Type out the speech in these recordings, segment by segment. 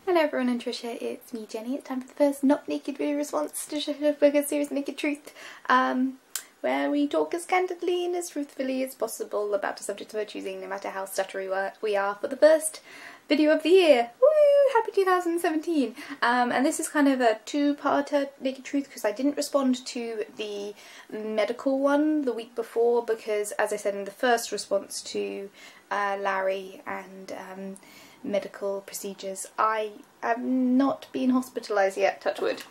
Hello everyone, and Trisha, it's me Jenny. It's time for the first not naked video response to Trisha Hershberger's series Naked Truth, where we talk as candidly and as truthfully as possible about a subject of our choosing, no matter how stuttery we are, for the first video of the year. Woo! Happy 2017! And this is kind of a two-parter Naked Truth because I didn't respond to the medical one the week before because, as I said in the first response to Larry and medical procedures, I have not been hospitalised yet, touch wood.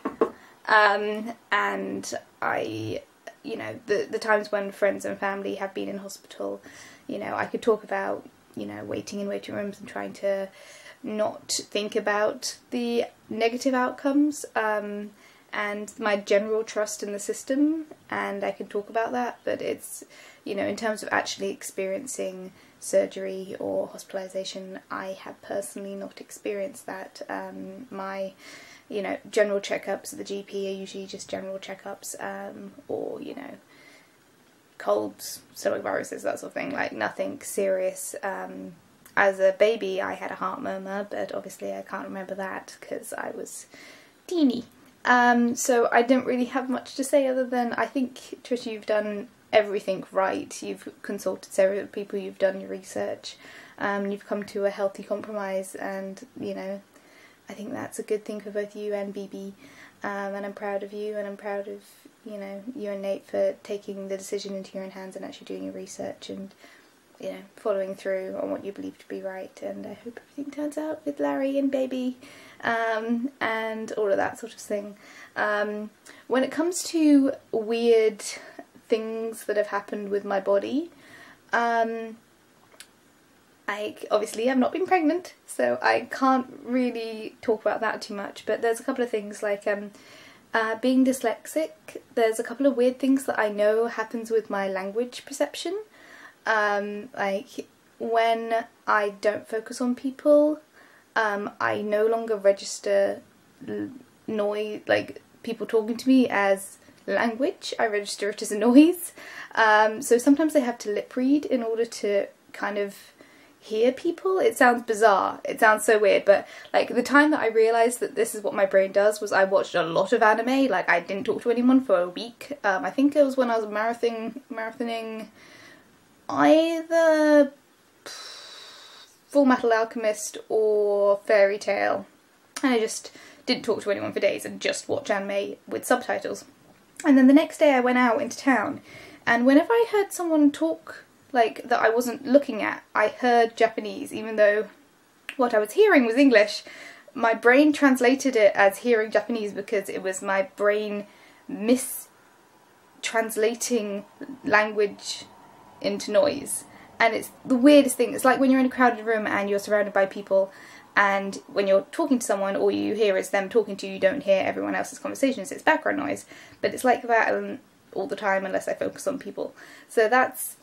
And I, you know, the times when friends and family have been in hospital, you know, I could talk about, you know, waiting in waiting rooms and trying to not think about the negative outcomes, and my general trust in the system, and I can talk about that, but it's, you know, in terms of actually experiencing surgery or hospitalisation, I have personally not experienced that. My, you know, general checkups at the GP are usually just general checkups, or, you know, colds, stomach viruses, that sort of thing, like nothing serious. As a baby I had a heart murmur, but obviously I can't remember that because I was teeny. So I don't really have much to say other than I think, Trisha, you've done everything right. You've consulted several people, you've done your research, you've come to a healthy compromise, and, you know, I think that's a good thing for both you and BB, and I'm proud of you, and I'm proud of, you know, you and Nate for taking the decision into your own hands and actually doing your research and, you know, following through on what you believe to be right. And I hope everything turns out with Larry and baby, and all of that sort of thing. When it comes to weird things that have happened with my body, I obviously have not been pregnant, so I can't really talk about that too much, but there's a couple of things like being dyslexic. There's a couple of weird things that I know happens with my language perception. Like when I don't focus on people, I no longer register noise, like people talking to me, as language. I register it as a noise. So sometimes I have to lip read in order to kind of hear people. It sounds bizarre, it sounds so weird, but like the time that I realised that this is what my brain does was I watched a lot of anime. Like I didn't talk to anyone for a week. I think it was when I was marathoning either Full Metal Alchemist or Fairy Tail, and I just didn't talk to anyone for days and just watch anime with subtitles. And then the next day I went out into town, and whenever I heard someone talk like that I wasn't looking at, I heard Japanese, even though what I was hearing was English. My brain translated it as hearing Japanese because it was my brain mistranslating language into noise. And it's the weirdest thing. It's like when you're in a crowded room and you're surrounded by people, and when you're talking to someone, all you hear is them talking to you, you don't hear everyone else's conversations, it's background noise. But it's like that all the time unless I focus on people. So that's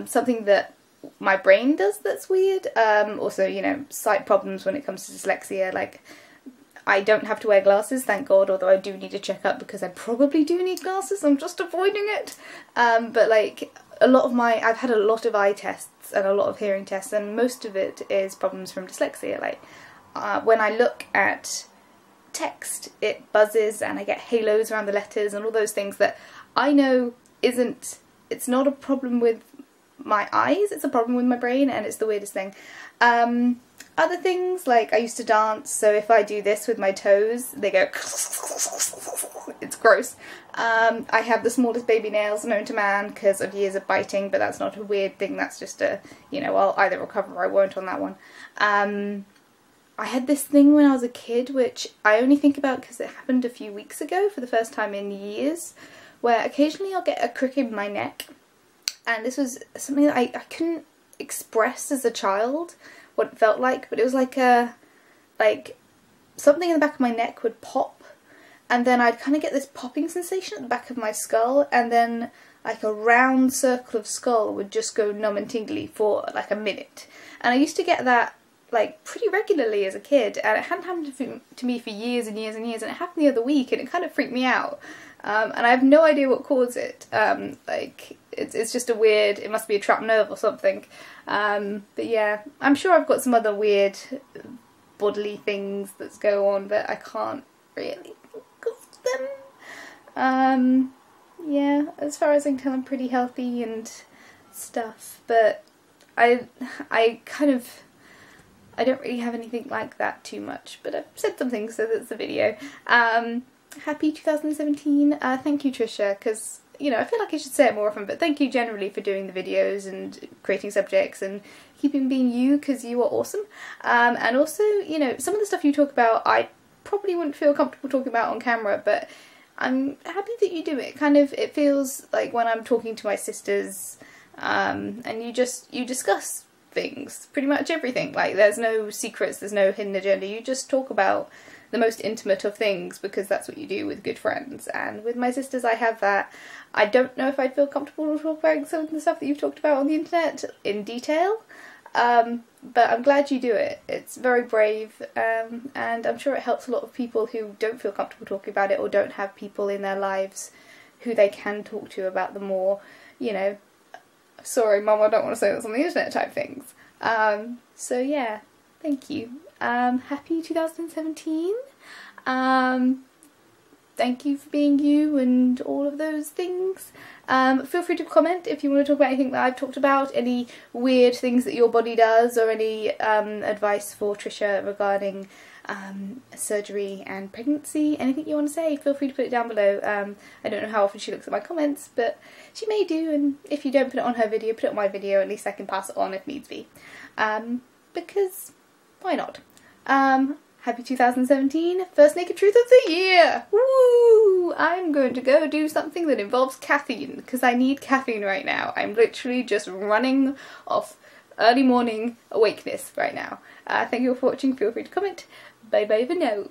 something that my brain does that's weird. Also, you know, sight problems when it comes to dyslexia, like I don't have to wear glasses, thank God, although I do need a checkup because I probably do need glasses, I'm just avoiding it. But like I've had a lot of eye tests and a lot of hearing tests, and most of it is problems from dyslexia. Like when I look at text, it buzzes and I get halos around the letters and all those things that I know it's not a problem with my eyes, it's a problem with my brain, and it's the weirdest thing. Other things, like I used to dance, so if I do this with my toes, they go it's gross. I have the smallest baby nails known to man because of years of biting, but that's not a weird thing, that's just a, you know, I'll either recover or I won't on that one. I had this thing when I was a kid, which I only think about because it happened a few weeks ago for the first time in years, where occasionally I'll get a crick in my neck, and this was something that I couldn't express as a child what it felt like, but it was like something in the back of my neck would pop, and then I'd kind of get this popping sensation at the back of my skull, and then like a round circle of skull would just go numb and tingly for like a minute. And I used to get that like pretty regularly as a kid, and it hadn't happened to me for years and years and years, and it happened the other week and it kind of freaked me out. And I have no idea what caused it. Like it's just a weird, it must be a trapped nerve or something. But yeah, I'm sure I've got some other weird bodily things that go on, but I can't really think of them. Yeah, as far as I can tell, I'm pretty healthy and stuff, but I don't really have anything like that too much, but I've said some things, so that's the video. Happy 2017. Thank you, Trisha, because, you know, I feel like I should say it more often, but thank you generally for doing the videos and creating subjects and keeping being you, because you are awesome. And also, you know, some of the stuff you talk about I probably wouldn't feel comfortable talking about on camera, but I'm happy that you do it. Kind of, it feels like when I'm talking to my sisters, and you discuss things, pretty much everything. Like, there's no secrets, there's no hidden agenda, you just talk about the most intimate of things, because that's what you do with good friends. And with my sisters I have that. I don't know if I'd feel comfortable talking about some of the stuff that you've talked about on the internet in detail, but I'm glad you do it. It's very brave, and I'm sure it helps a lot of people who don't feel comfortable talking about it or don't have people in their lives who they can talk to about the more, you know, sorry mum, I don't want to say this on the internet type things. So yeah, thank you. Happy 2017. Thank you for being you and all of those things. Feel free to comment if you want to talk about anything that I've talked about, any weird things that your body does, or any advice for Trisha regarding surgery and pregnancy. Anything you want to say, feel free to put it down below. I don't know how often she looks at my comments, but she may do, and if you don't put it on her video, put it on my video, at least I can pass it on if needs be. Because why not? Happy 2017, first naked truth of the year! Woo! I'm going to go do something that involves caffeine, because I need caffeine right now. I'm literally just running off early morning awakeness right now. Thank you all for watching, feel free to comment. Bye bye for now.